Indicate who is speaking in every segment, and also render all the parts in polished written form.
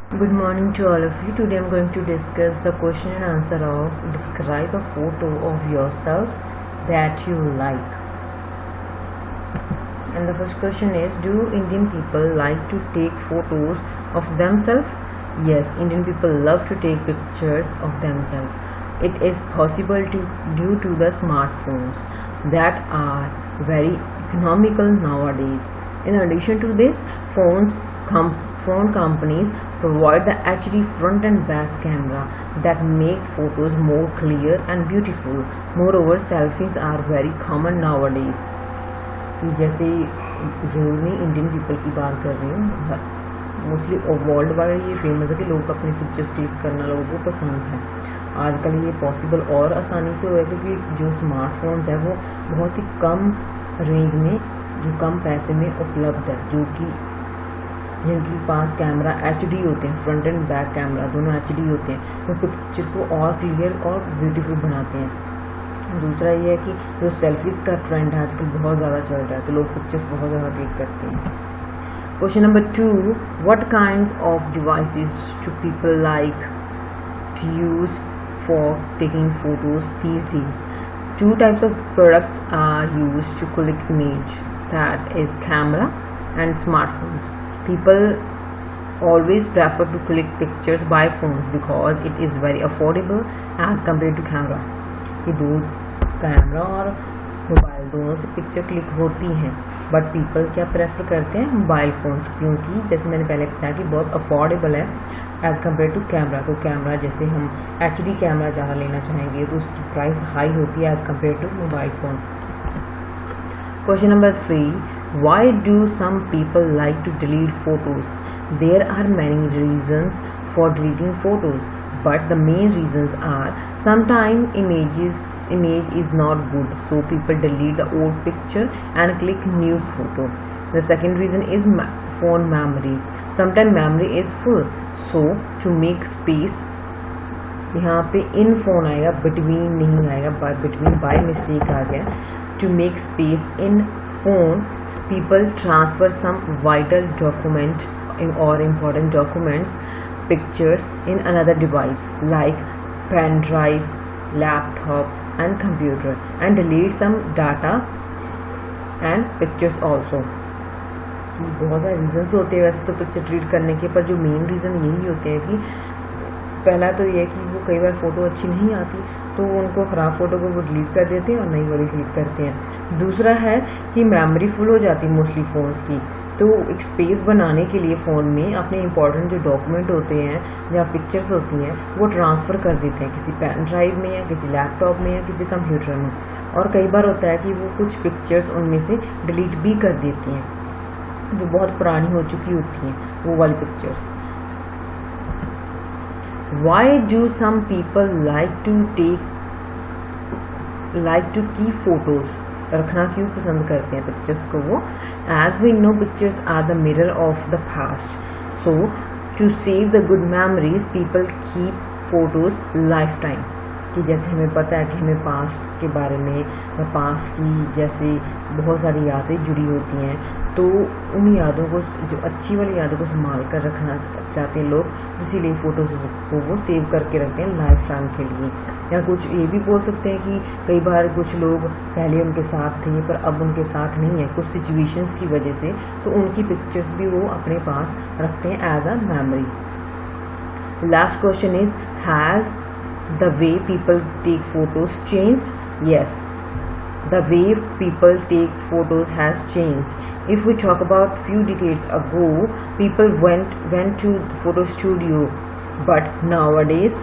Speaker 1: Good morning to all of you. Today I'm going to discuss the question and answer of describe a photo of yourself that you like. And the first question is, do Indian people like to take photos of themselves? Yes, Indian people love to take pictures of themselves. It is possible due to the smartphones that are very economical nowadays. In addition to this, phone companies provide the HD front and back camera that make photos more clear and beautiful. Moreover, selfies are very common nowadays. कि जैसे जरूर नहीं Indian people की बात कर रही हूँ, mostly world wide ये फेमस है कि लोग अपनी पिक्चर्स क्लिक करना लोगों को पसंद है. आजकल ये पॉसिबल और आसानी से हुआ है क्योंकि जो स्मार्टफोन्स है वो बहुत ही कम रेंज में, जो कम पैसे में उपलब्ध है, जो कि जिनके पास कैमरा HD होते हैं, फ्रंट एंड बैक कैमरा दोनों HD होते हैं, वो पिक्चर को और क्लियर और ब्यूटीफुल बनाते हैं. दूसरा ये है कि जो सेल्फीज़ का ट्रेंड है आजकल बहुत ज़्यादा चल रहा है, तो लोग पिक्चर्स बहुत ज़्यादा क्लिक करते हैं. Question number 2, what kinds of devices do people like to use for taking photos these days? 2 types of products are used to collect image, that is camera and smartphones. People always prefer to click pictures by phones because it is very affordable as compared to camera. ये दो camera और mobile दोनों से picture click होती हैं, but people क्या prefer करते हैं? मोबाइल फ़ोन्स, क्योंकि जैसे मैंने पहले बताया कि बहुत अफोर्डेबल है एज़ कम्पेयर टू कैमरा. तो कैमरा जैसे हम HD कैमरा ज़्यादा लेना चाहेंगे तो उसकी प्राइस हाई होती है as compare to mobile phone. Question number 3, why do some people like to delete photos? There are many reasons for deleting photos, but the main reasons are sometimes image is not good, so people delete the old picture and click new photo. The second reason is phone memory. Sometimes memory is full, so to make space, यहाँ पे in phone आएगा, between नहीं आएगा, between by mistake आ गया. To make space in phone, people transfer some vital document or important documents, pictures in another device like pen drive, laptop and computer, and delete some data and pictures also. बहुत सारे regions होते हैं वैसे तो picture delete करने के, पर जो मेन रीज़न यही होते हैं कि पहला तो ये है कि वो कई बार फ़ोटो अच्छी नहीं आती तो उनको ख़राब फ़ोटो को वो डिलीट कर देते हैं और नई वाली क्लिक करते हैं. दूसरा है कि मेमोरी फुल हो जाती है मोस्टली फ़ोन्स की, तो एक स्पेस बनाने के लिए फ़ोन में अपने इंपॉर्टेंट जो डॉक्यूमेंट होते हैं या पिक्चर्स होती हैं वो ट्रांसफ़र कर देते हैं किसी पेन ड्राइव में या किसी लैपटॉप में या किसी कंप्यूटर में. और कई बार होता है कि वो कुछ पिक्चर्स उनमें से डिलीट भी कर देती हैं जो बहुत पुरानी हो चुकी होती हैं वो वाली pictures. Why do some people like to keep photos? रखना क्यों पसंद करते हैं पिक्चर्स को वो? As we know pictures are the mirror of the past, so to save the good memories people keep photos lifetime. कि जैसे हमें पता है कि हमें पास्ट के बारे में या पास्ट की जैसे बहुत सारी यादें जुड़ी होती हैं, तो उन यादों को, जो अच्छी वाली यादों को संभाल कर रखना चाहते हैं लोग, इसीलिए फ़ोटोज़ को वो सेव करके रखते हैं लाइफ टाइम के लिए. या कुछ ये भी बोल सकते हैं कि कई बार कुछ लोग पहले उनके साथ थे पर अब उनके साथ नहीं है कुछ सिचुएशंस की वजह से, तो उनकी पिक्चर्स भी वो अपने पास रखते हैं as a memory. Last question is, has the way people take photos changed? Yes, the way people take photos has changed. If we talk about few decades ago, people went to photo studio, but nowadays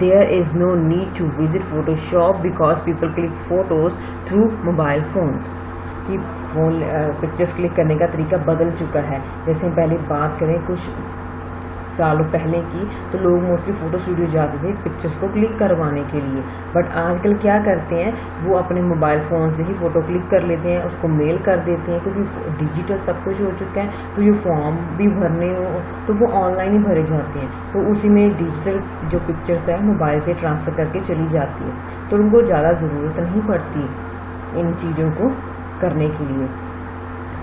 Speaker 1: there is no need to visit photo shop because people click photos through mobile phones. कि phone pictures click करने का तरीका बदल चुका है. जैसे पहले बात करें कुछ सालों पहले की, तो लोग मोस्टली फ़ोटो स्टूडियो जाते थे पिक्चर्स को क्लिक करवाने के लिए, बट आजकल क्या करते हैं वो अपने मोबाइल फ़ोन से ही फ़ोटो क्लिक कर लेते हैं, उसको मेल कर देते हैं, क्योंकि डिजिटल सब कुछ हो चुका है. तो जो फॉर्म भी भरने हो तो वो ऑनलाइन ही भरे जाते हैं, तो उसी में डिजिटल जो पिक्चर्स है मोबाइल से ट्रांसफ़र करके चली जाती है, तो उनको ज़्यादा ज़रूरत नहीं पड़ती इन चीज़ों को करने के लिए.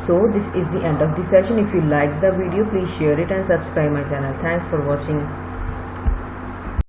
Speaker 1: So this is the end of the session. If you like the video, please share it and subscribe my channel. Thanks for watching.